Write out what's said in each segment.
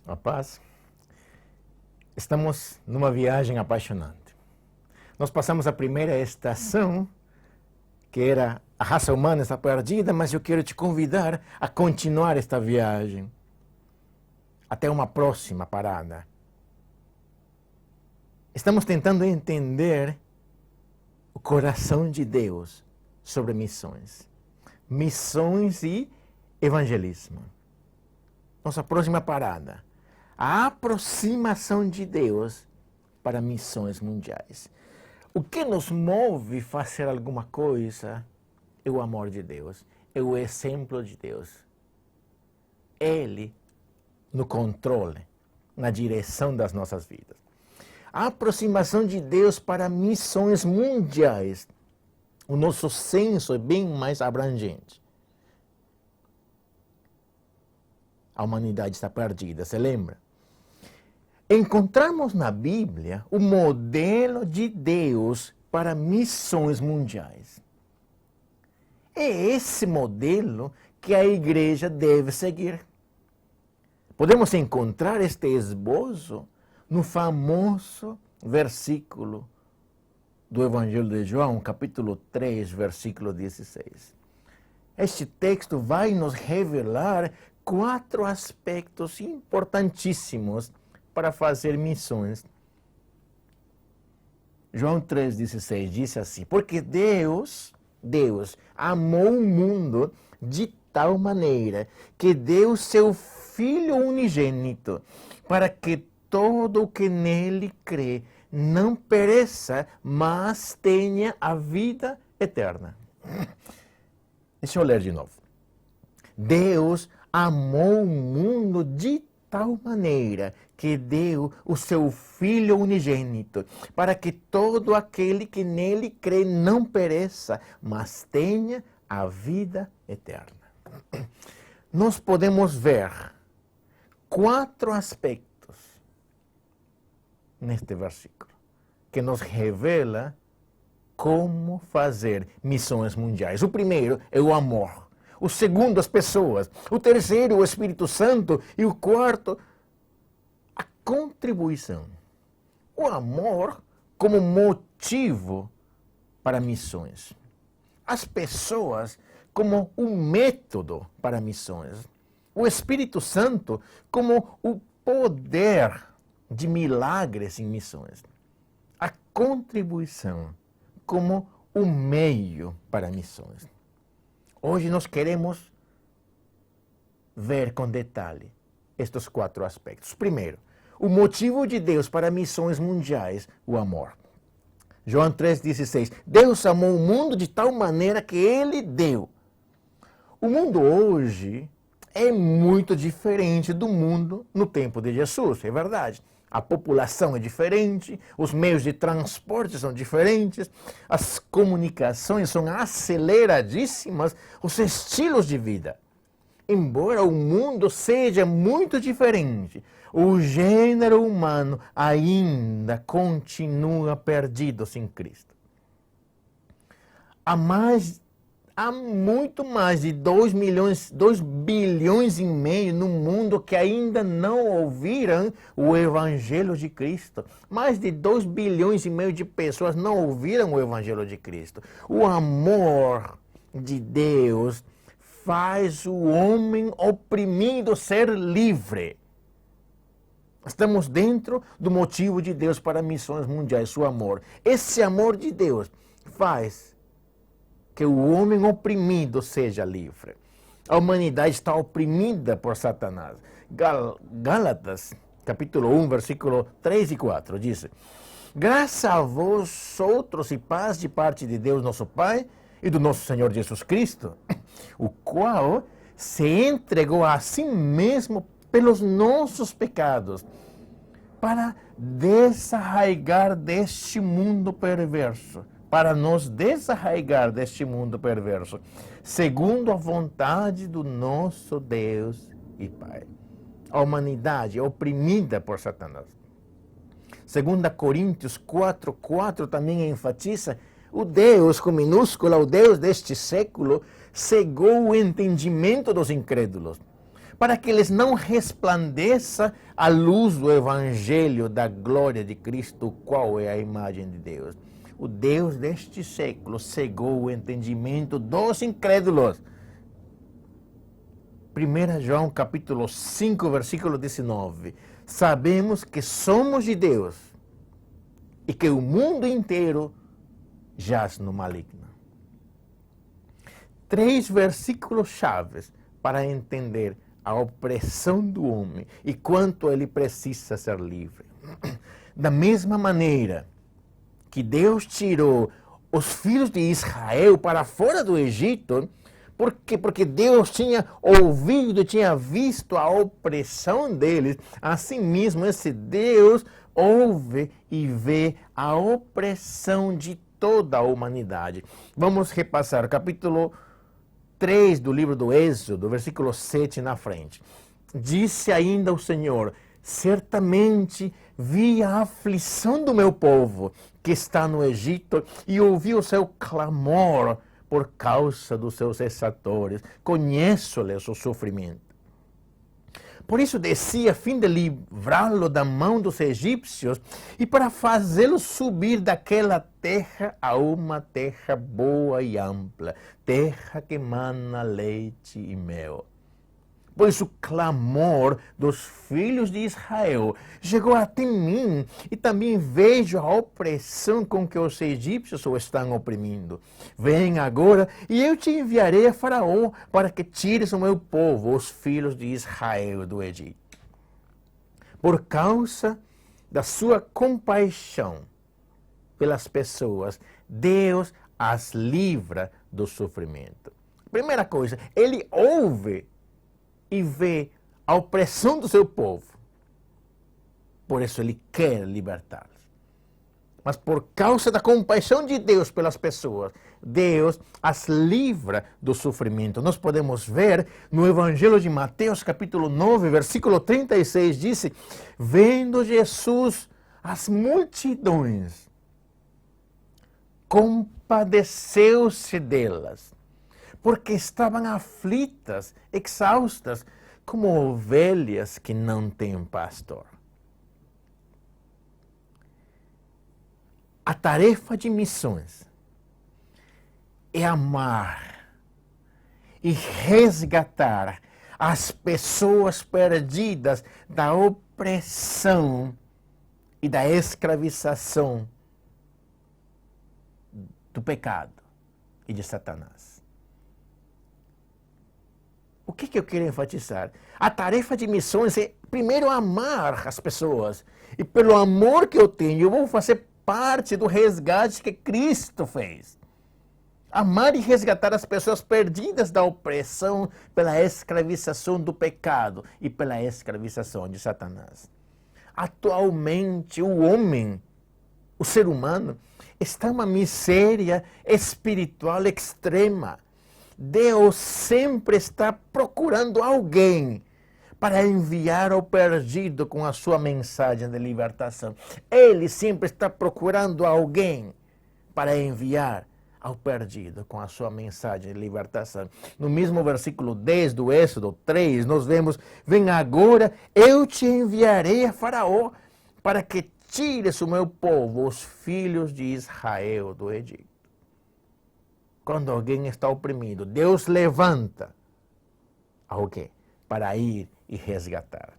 A paz. Estamos numa viagem apaixonante. Nós passamos a primeira estação, que era a raça humana está perdida, mas eu quero te convidar a continuar esta viagem até uma próxima parada. Estamos tentando entender o coração de Deus sobre missões. Missões e evangelismo. Nossa próxima parada. A aproximação de Deus para missões mundiais. O que nos move a fazer alguma coisa é o amor de Deus, é o exemplo de Deus. Ele no controle, na direção das nossas vidas. A aproximação de Deus para missões mundiais. O nosso senso é bem mais abrangente. A humanidade está perdida, se lembra? Encontramos na Bíblia o modelo de Deus para missões mundiais. É esse modelo que a igreja deve seguir. Podemos encontrar este esboço no famoso versículo do Evangelho de João, capítulo 3, versículo 16. Este texto vai nos revelar 4 aspectos importantíssimos para fazer missões. João 3,16 diz assim: porque Deus amou o mundo de tal maneira que deu seu Filho unigênito, para que todo o que nele crê não pereça, mas tenha a vida eterna. Deixa eu ler de novo. Deus amou o mundo de tal maneira que deu o seu Filho unigênito, para que todo aquele que nele crê não pereça, mas tenha a vida eterna. Nós podemos ver 4 aspectos neste versículo, que nos revela como fazer missões mundiais. O primeiro é o amor. O segundo, as pessoas. O terceiro, o Espírito Santo. E o quarto, a contribuição. O amor como motivo para missões. As pessoas como um método para missões. O Espírito Santo como o poder de milagres em missões. A contribuição como o meio para missões. Hoje nós queremos ver com detalhe estes 4 aspectos. Primeiro, o motivo de Deus para missões mundiais, o amor. João 3,16. Deus amou o mundo de tal maneira que Ele deu. O mundo hoje é muito diferente do mundo no tempo de Jesus, é verdade. A população é diferente, os meios de transporte são diferentes, as comunicações são aceleradíssimas, os estilos de vida. Embora o mundo seja muito diferente, o gênero humano ainda continua perdido sem Cristo. Há muito mais de 2 bilhões e meio no mundo que ainda não ouviram o Evangelho de Cristo. Mais de 2 bilhões e meio de pessoas não ouviram o Evangelho de Cristo. O amor de Deus faz o homem oprimido ser livre. Estamos dentro do motivo de Deus para missões mundiais, o amor. Esse amor de Deus faz que o homem oprimido seja livre. A humanidade está oprimida por Satanás. Gálatas, capítulo 1, versículo 3 e 4, diz: graças a vós outros e paz de parte de Deus nosso Pai e do nosso Senhor Jesus Cristo, o qual se entregou a si mesmo pelos nossos pecados, para desarraigar deste mundo perverso, para nos desarraigar deste mundo perverso, segundo a vontade do nosso Deus e Pai. A humanidade é oprimida por Satanás. 2 Coríntios 4:4 também enfatiza: o Deus, com minúscula, o Deus deste século, cegou o entendimento dos incrédulos, para que eles não resplandeça a luz do Evangelho da glória de Cristo, qual é a imagem de Deus. O Deus deste século cegou o entendimento dos incrédulos. 1 João capítulo 5, versículo 19. Sabemos que somos de Deus e que o mundo inteiro jaz no maligno. 3 versículos chaves para entender a opressão do homem e quanto ele precisa ser livre. Da mesma maneira que Deus tirou os filhos de Israel para fora do Egito, porque Deus tinha ouvido, tinha visto a opressão deles, assim mesmo esse Deus ouve e vê a opressão de toda a humanidade. Vamos repassar o capítulo 3 do livro do Êxodo, versículo 7 na frente. Disse ainda o Senhor: certamente vi a aflição do meu povo que está no Egito e ouvi o seu clamor por causa dos seus exatores. Conheço-lhes o sofrimento. Por isso desci a fim de livrá-lo da mão dos egípcios e para fazê-lo subir daquela terra a uma terra boa e ampla, terra que mana leite e mel. Pois o clamor dos filhos de Israel chegou até mim e também vejo a opressão com que os egípcios o estão oprimindo. Vem agora e eu te enviarei a Faraó para que tires o meu povo, os filhos de Israel, do Egito. Por causa da sua compaixão pelas pessoas, Deus as livra do sofrimento. Primeira coisa, ele ouve e vê a opressão do seu povo. Por isso ele quer libertá-los. Mas por causa da compaixão de Deus pelas pessoas, Deus as livra do sofrimento. Nós podemos ver no Evangelho de Mateus, capítulo 9, versículo 36, diz: vendo Jesus as multidões, compadeceu-se delas, porque estavam aflitas, exaustas, como ovelhas que não têm pastor. A tarefa de missões é amar e resgatar as pessoas perdidas da opressão e da escravização do pecado e de Satanás. O que eu quero enfatizar? A tarefa de missões é, primeiro, amar as pessoas. E pelo amor que eu tenho, eu vou fazer parte do resgate que Cristo fez. Amar e resgatar as pessoas perdidas da opressão pela escravização do pecado e pela escravização de Satanás. Atualmente, o homem, o ser humano, está numa miséria espiritual extrema. Deus sempre está procurando alguém para enviar ao perdido com a sua mensagem de libertação. Ele sempre está procurando alguém para enviar ao perdido com a sua mensagem de libertação. No mesmo versículo 10 do Êxodo 3, nós vemos: vem agora, eu te enviarei a Faraó para que tires o meu povo, os filhos de Israel, do Egito. Quando alguém está oprimido, Deus levanta alguém para ir e resgatar.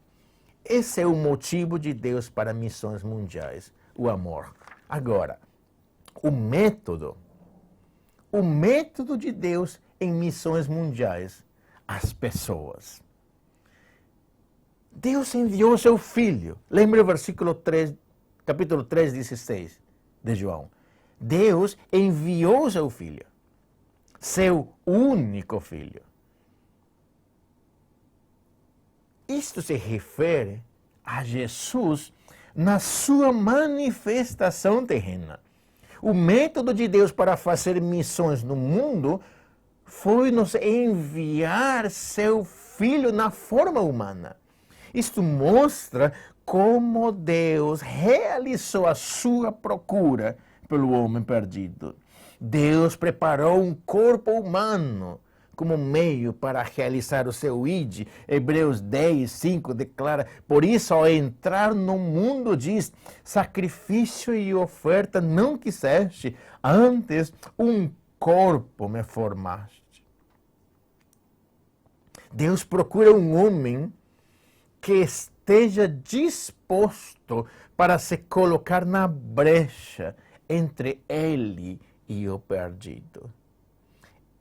Esse é o motivo de Deus para missões mundiais, o amor. Agora, o método de Deus em missões mundiais, as pessoas. Deus enviou seu Filho. Lembra o versículo 3, capítulo 3, 16 de João. Deus enviou seu Filho, seu único Filho. Isto se refere a Jesus na sua manifestação terrena. O método de Deus para fazer missões no mundo foi nos enviar seu Filho na forma humana. Isto mostra como Deus realizou a sua procura pelo homem perdido. Deus preparou um corpo humano como meio para realizar o seu id. Hebreus 10, 5 declara: por isso, ao entrar no mundo, diz, sacrifício e oferta não quiseste, antes um corpo me formaste. Deus procura um homem que esteja disposto para se colocar na brecha entre ele e o perdido.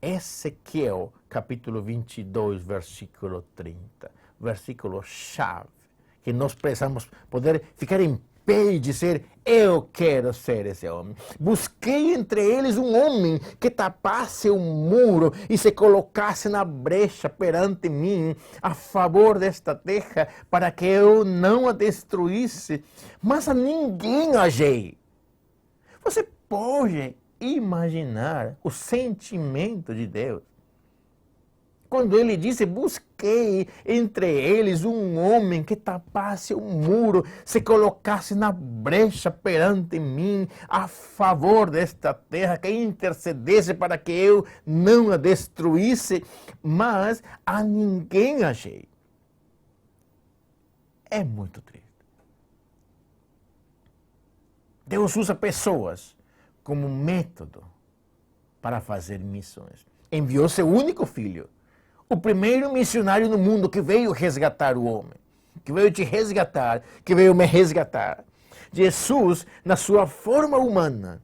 Ezequiel, capítulo 22, versículo 30, versículo chave, que nós precisamos poder ficar em pé e dizer: eu quero ser esse homem. Busquei entre eles um homem que tapasse o muro e se colocasse na brecha perante mim a favor desta terra, para que eu não a destruísse, mas a ninguém achei. Você pode imaginar o sentimento de Deus quando ele disse: busquei entre eles um homem que tapasse o muro, se colocasse na brecha perante mim a favor desta terra, que intercedesse para que eu não a destruísse, mas a ninguém achei. É muito triste. Deus usa pessoas como método para fazer missões. Enviou seu único filho, o primeiro missionário no mundo que veio resgatar o homem, que veio te resgatar, que veio me resgatar. Jesus, na sua forma humana,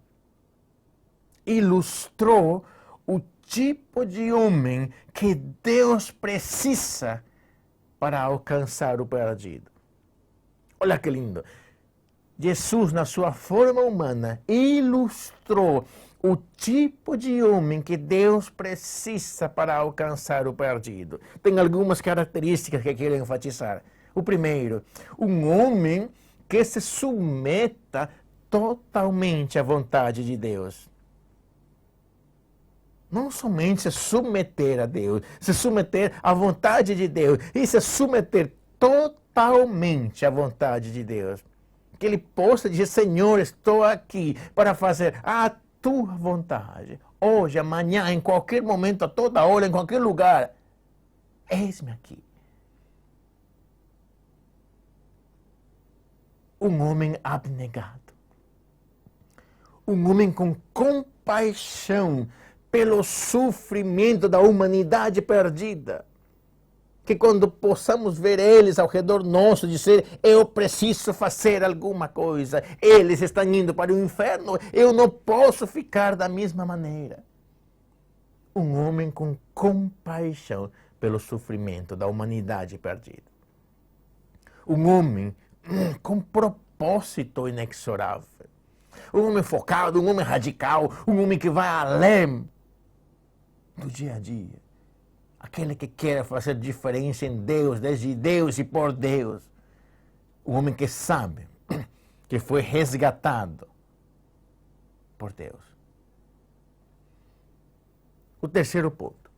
ilustrou o tipo de homem que Deus precisa para alcançar o perdido. Olha que lindo. Jesus, na sua forma humana, ilustrou o tipo de homem que Deus precisa para alcançar o perdido. Tem algumas características que quero enfatizar. O primeiro, um homem que se submeta totalmente à vontade de Deus. Não somente se submeter a Deus, se submeter à vontade de Deus e se submeter totalmente à vontade de Deus. Que ele possa dizer: Senhor, estou aqui para fazer a tua vontade. Hoje, amanhã, em qualquer momento, a toda hora, em qualquer lugar. Eis-me aqui. Um homem abnegado. Um homem com compaixão pelo sofrimento da humanidade perdida. Que quando possamos ver eles ao redor nosso, dizer: eu preciso fazer alguma coisa, eles estão indo para o inferno, eu não posso ficar da mesma maneira. Um homem com compaixão pelo sofrimento da humanidade perdida. Um homem com propósito inexorável. Um homem focado, um homem radical, um homem que vai além do dia a dia. Aquele que quer fazer diferença em Deus, desde Deus e por Deus. O homem que sabe que foi resgatado por Deus. O terceiro ponto.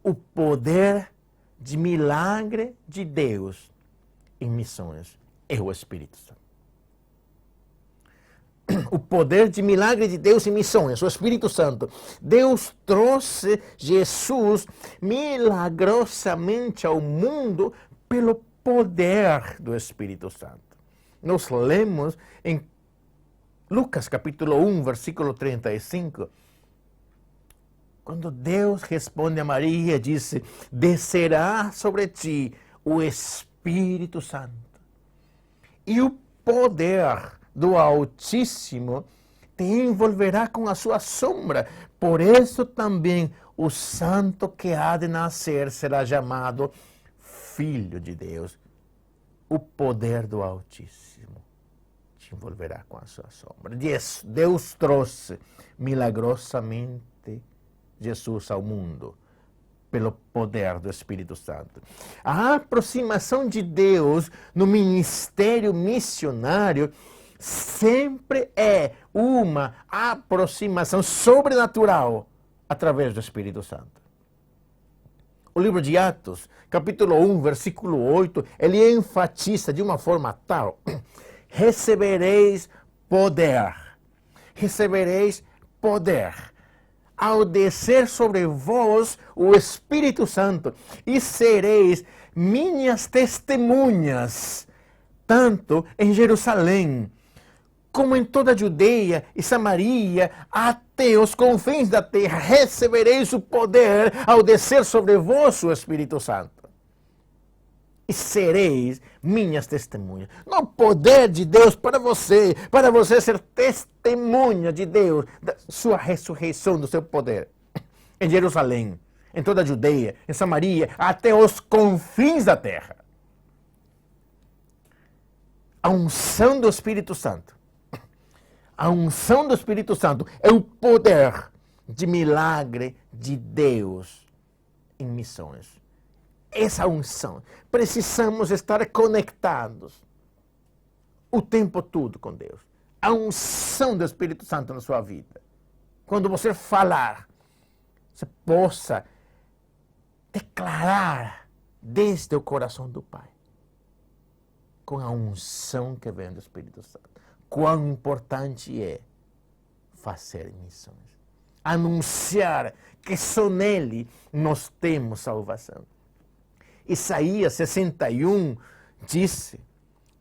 O poder de milagre de Deus em missões é o Espírito Santo. O poder de milagre de Deus em missões, o Espírito Santo. Deus trouxe Jesus milagrosamente ao mundo pelo poder do Espírito Santo. Nós lemos em Lucas capítulo 1, versículo 35, quando Deus responde a Maria, disse: descerá sobre ti o Espírito Santo e o poder do Altíssimo te envolverá com a sua sombra. Por isso também o santo que há de nascer será chamado Filho de Deus. O poder do Altíssimo te envolverá com a sua sombra. Deus trouxe milagrosamente Jesus ao mundo pelo poder do Espírito Santo. A aproximação de Deus no ministério missionário sempre é uma aproximação sobrenatural através do Espírito Santo. O livro de Atos, capítulo 1, versículo 8, ele enfatiza de uma forma tal: recebereis poder. Recebereis poder. ao descer sobre vós o Espírito Santo, e sereis minhas testemunhas, tanto em Jerusalém, como em toda a Judeia e Samaria, até os confins da terra. Recebereis o poder ao descer sobre vós o Espírito Santo. E sereis minhas testemunhas. No poder de Deus para você ser testemunha de Deus, da sua ressurreição, do seu poder. Em Jerusalém, em toda a Judeia, em Samaria, até os confins da terra. A unção do Espírito Santo. A unção do Espírito Santo é o poder de milagre de Deus em missões. Essa unção. Precisamos estar conectados o tempo todo com Deus. A unção do Espírito Santo na sua vida. Quando você falar, você possa declarar desde o coração do Pai, com a unção que vem do Espírito Santo. Quão importante é fazer missões. Anunciar que só nele nós temos salvação. Isaías 61 disse: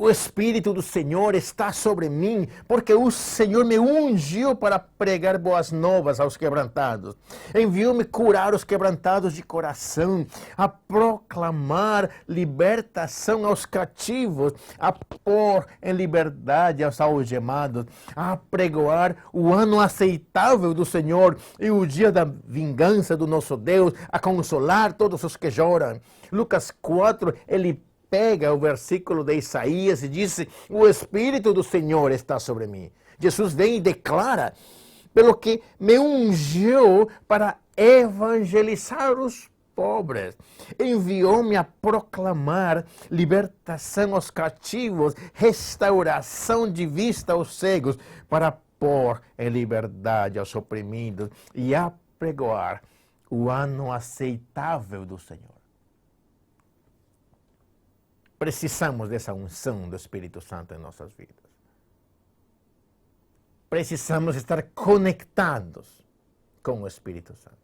o Espírito do Senhor está sobre mim, porque o Senhor me ungiu para pregar boas novas aos quebrantados. Enviou-me curar os quebrantados de coração, a proclamar libertação aos cativos, a pôr em liberdade aos algemados, a pregoar o ano aceitável do Senhor e o dia da vingança do nosso Deus, a consolar todos os que choram. Lucas 4, ele pega o versículo de Isaías e diz: o Espírito do Senhor está sobre mim. Jesus vem e declara: pelo que me ungiu para evangelizar os pobres. Enviou-me a proclamar libertação aos cativos, restauração de vista aos cegos, para pôr em liberdade aos oprimidos e a pregoar o ano aceitável do Senhor. Precisamos dessa unção do Espírito Santo em nossas vidas. Precisamos estar conectados com o Espírito Santo.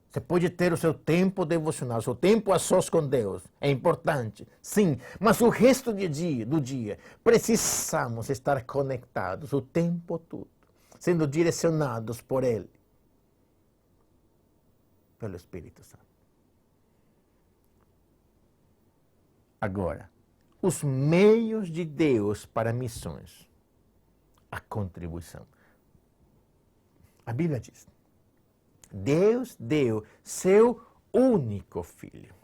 Você pode ter o seu tempo devocional, o seu tempo a sós com Deus. É importante, sim. Mas o resto do dia, precisamos estar conectados o tempo todo, sendo direcionados por Ele, pelo Espírito Santo. Agora, os meios de Deus para missões, a contribuição. A Bíblia diz: Deus deu seu único filho.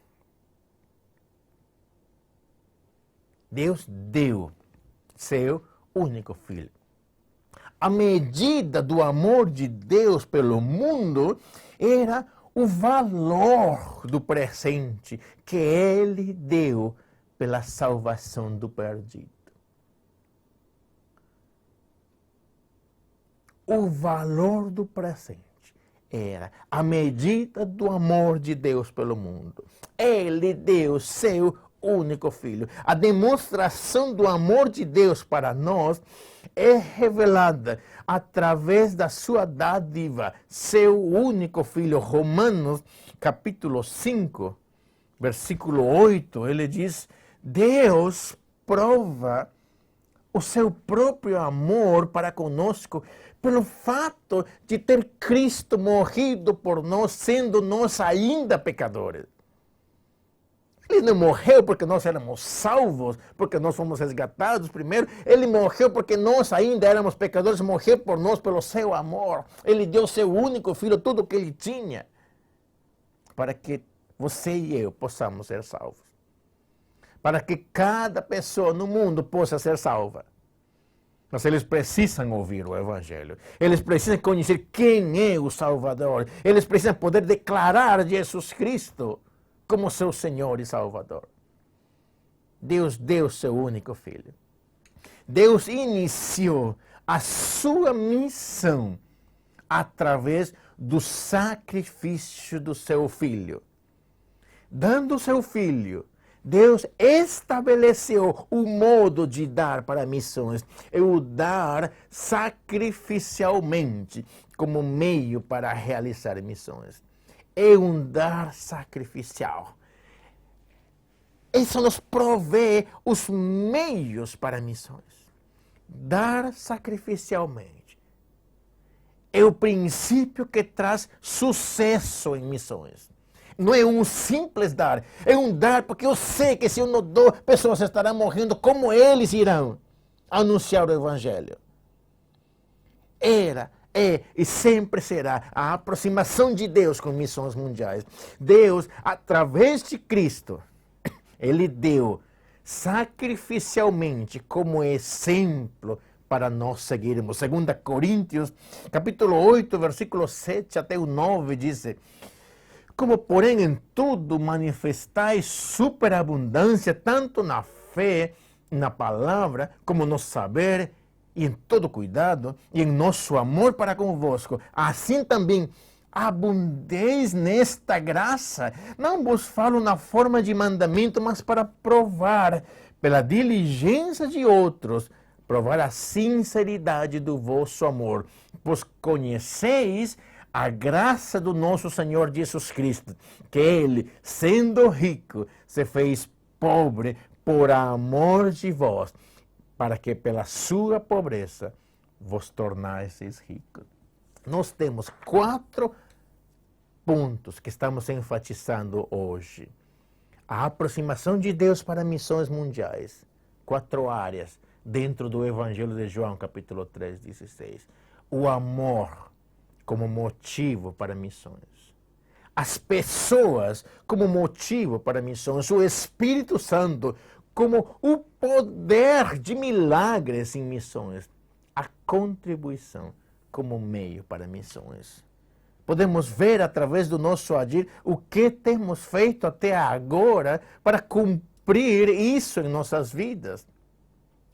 Deus deu seu único filho. A medida do amor de Deus pelo mundo era o valor do presente que Ele deu pela salvação do perdido. O valor do presente era a medida do amor de Deus pelo mundo. Ele deu seu único filho. A demonstração do amor de Deus para nós é revelada através da sua dádiva, seu único filho. Romanos, capítulo 5, versículo 8, ele diz: Deus prova o seu próprio amor para conosco pelo fato de ter Cristo morrido por nós, sendo nós ainda pecadores. Ele não morreu porque nós éramos salvos, porque nós fomos resgatados primeiro. Ele morreu porque nós ainda éramos pecadores, morreu por nós pelo seu amor. Ele deu seu único filho, tudo o que ele tinha, para que você e eu possamos ser salvos. Para que cada pessoa no mundo possa ser salva. Mas eles precisam ouvir o Evangelho. Eles precisam conhecer quem é o Salvador. Eles precisam poder declarar Jesus Cristo como seu Senhor e Salvador. Deus deu seu único filho. Deus iniciou a sua missão através do sacrifício do seu filho. Dando seu filho Deus estabeleceu o modo de dar para missões. É o dar sacrificialmente como meio para realizar missões. É um dar sacrificial. Isso nos provê os meios para missões. Dar sacrificialmente é o princípio que traz sucesso em missões. Não é um simples dar, é um dar porque eu sei que se eu não dou, pessoas estarão morrendo, como eles irão anunciar o Evangelho. Era, é e sempre será a aproximação de Deus com missões mundiais. Deus, através de Cristo, Ele deu sacrificialmente como exemplo para nós seguirmos. 2 Coríntios, capítulo 8, versículo 7 até o 9, diz: como, porém, em tudo manifestais superabundância, tanto na fé, na palavra, como no saber, e em todo cuidado, e em nosso amor para convosco, assim também abundeis nesta graça. Não vos falo na forma de mandamento, mas para provar, pela diligência de outros, provar a sinceridade do vosso amor. Pois conheceis a graça do nosso Senhor Jesus Cristo, que Ele, sendo rico, se fez pobre por amor de vós, para que pela sua pobreza vos tornasseis ricos. Nós temos 4 pontos que estamos enfatizando hoje. A aproximação de Deus para missões mundiais. 4 áreas dentro do Evangelho de João, capítulo 3, 16. O amor como motivo para missões. As pessoas como motivo para missões. O Espírito Santo como o poder de milagres em missões. A contribuição como meio para missões. Podemos ver através do nosso agir o que temos feito até agora para cumprir isso em nossas vidas.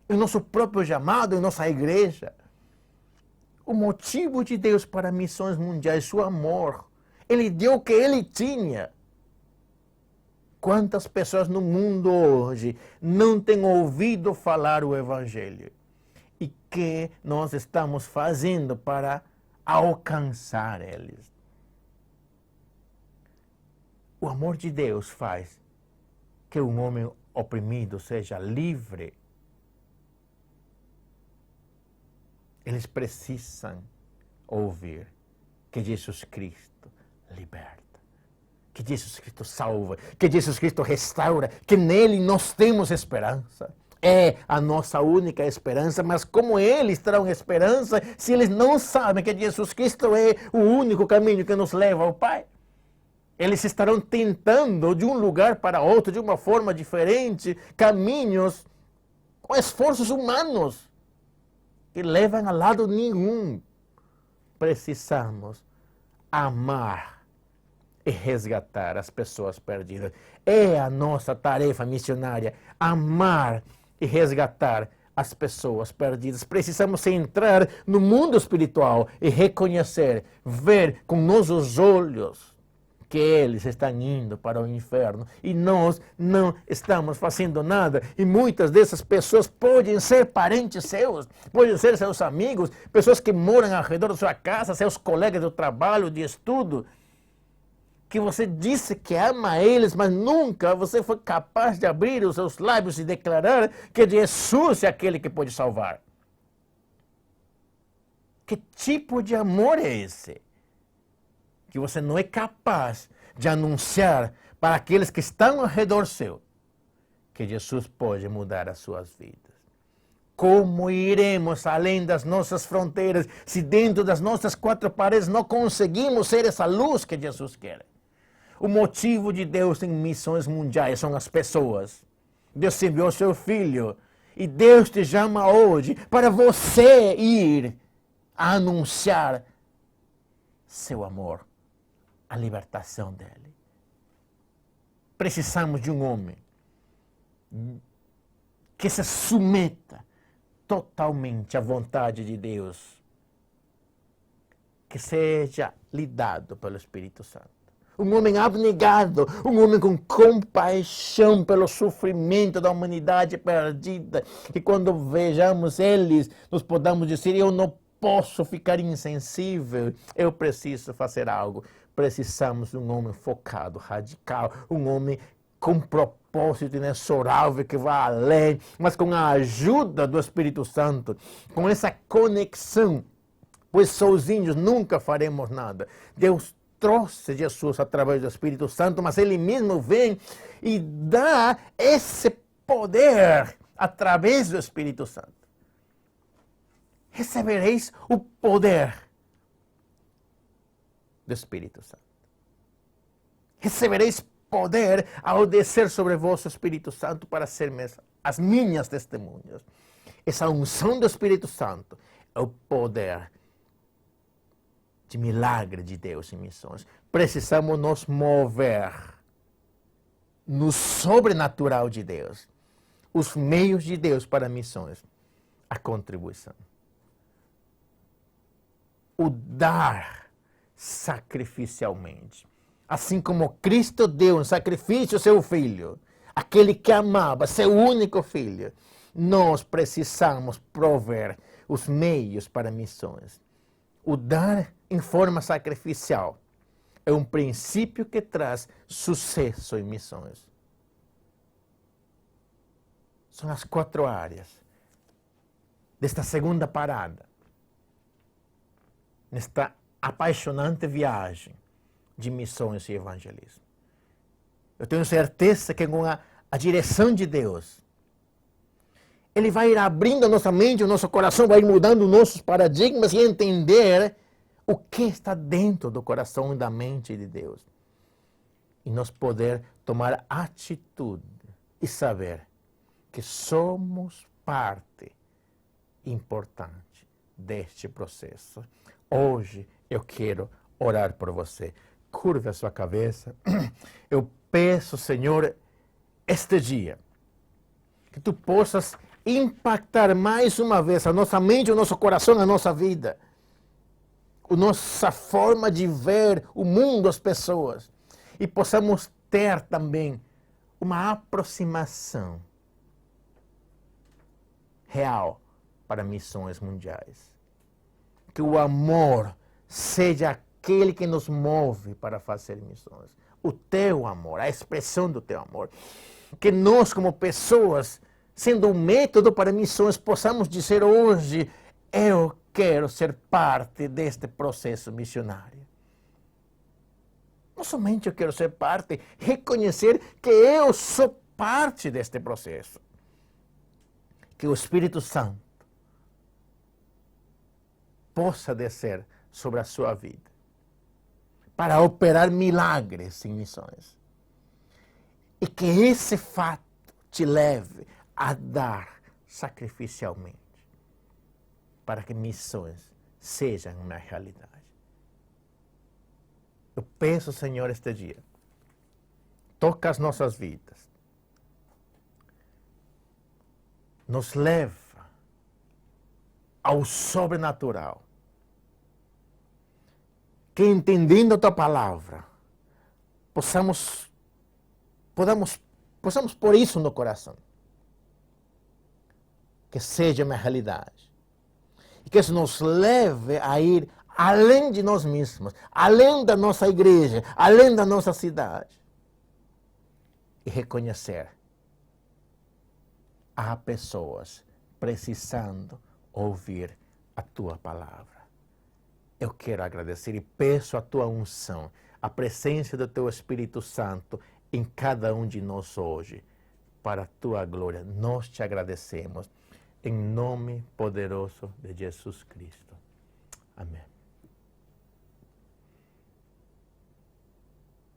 Em nosso próprio chamado, em nossa igreja. O motivo de Deus para missões mundiais, o amor. Ele deu o que Ele tinha. Quantas pessoas no mundo hoje não têm ouvido falar o Evangelho? E que nós estamos fazendo para alcançar eles? O amor de Deus faz que um homem oprimido seja livre. Eles precisam ouvir que Jesus Cristo liberta, que Jesus Cristo salva, que Jesus Cristo restaura, que nele nós temos esperança. É a nossa única esperança, mas como eles terão esperança se eles não sabem que Jesus Cristo é o único caminho que nos leva ao Pai? Eles estarão tentando de um lugar para outro, de uma forma diferente, caminhos com esforços humanos que levam a lado nenhum. Precisamos amar e resgatar as pessoas perdidas. É a nossa tarefa missionária, amar e resgatar as pessoas perdidas. Precisamos entrar no mundo espiritual e reconhecer, ver com nossos olhos que eles estão indo para o inferno e nós não estamos fazendo nada. E muitas dessas pessoas podem ser parentes seus, podem ser seus amigos, pessoas que moram ao redor da sua casa, seus colegas de trabalho, de estudo, que você disse que ama eles, mas nunca você foi capaz de abrir os seus lábios e declarar que Jesus é aquele que pode salvar. Que tipo de amor é esse? Que você não é capaz de anunciar para aqueles que estão ao redor seu que Jesus pode mudar as suas vidas. Como iremos além das nossas fronteiras se dentro das nossas 4 paredes não conseguimos ser essa luz que Jesus quer? O motivo de Deus em missões mundiais são as pessoas. Deus enviou seu Filho e Deus te chama hoje para você ir a anunciar seu amor, a libertação dele. Precisamos de um homem que se submeta totalmente à vontade de Deus, que seja lidado pelo Espírito Santo. um homem abnegado, um homem com compaixão pelo sofrimento da humanidade perdida, que quando vejamos eles, nós podamos dizer, eu não posso ficar insensível, eu preciso fazer algo. Precisamos de um homem focado, radical, um homem com propósito inexorável que vai além, mas com a ajuda do Espírito Santo, com essa conexão, pois sozinhos nunca faremos nada. Deus trouxe Jesus através do Espírito Santo, mas Ele mesmo vem e dá esse poder através do Espírito Santo. Recebereis o poder do Espírito Santo. Recebereis poder ao descer sobre vós o Espírito Santo para ser as minhas testemunhas. Essa unção do Espírito Santo é o poder de milagre de Deus em missões. Precisamos nos mover no sobrenatural de Deus, os meios de Deus para missões, a contribuição. O dar sacrificialmente. Assim como Cristo deu um sacrifício ao seu Filho, aquele que amava, seu único Filho, nós precisamos prover os meios para missões. O dar em forma sacrificial é um princípio que traz sucesso em missões. São as 4 áreas desta segunda parada, nesta apaixonante viagem de missões e evangelismo. Eu tenho certeza que com a direção de Deus, Ele vai ir abrindo a nossa mente, o nosso coração, vai ir mudando nossos paradigmas e entender o que está dentro do coração e da mente de Deus. E nós poder tomar atitude e saber que somos parte importante deste processo. Hoje eu quero orar por você. Curva a sua cabeça. Eu peço, Senhor, este dia, que Tu possas impactar mais uma vez a nossa mente, o nosso coração, a nossa vida, a nossa forma de ver o mundo, as pessoas, e possamos ter também uma aproximação real para missões mundiais. Que o amor seja aquele que nos move para fazer missões. O Teu amor, a expressão do Teu amor. Que nós, como pessoas, sendo um método para missões, possamos dizer hoje, eu quero ser parte deste processo missionário. Não somente eu quero ser parte, reconhecer que eu sou parte deste processo. Que o Espírito Santo possa descer sobre a sua vida para operar milagres em missões. E que esse fato te leve a dar sacrificialmente para que missões sejam uma realidade. Eu peço, Senhor, este dia, toca as nossas vidas, nos leva ao sobrenatural, que entendendo a Tua palavra, possamos pôr isso no coração, que seja uma realidade, e que isso nos leve a ir além de nós mesmos, além da nossa igreja, além da nossa cidade, e reconhecer há pessoas precisando ouvir a Tua palavra. Eu quero agradecer e peço a Tua unção, a presença do Teu Espírito Santo em cada um de nós hoje, para a Tua glória. Nós te agradecemos, em nome poderoso de Jesus Cristo. Amém.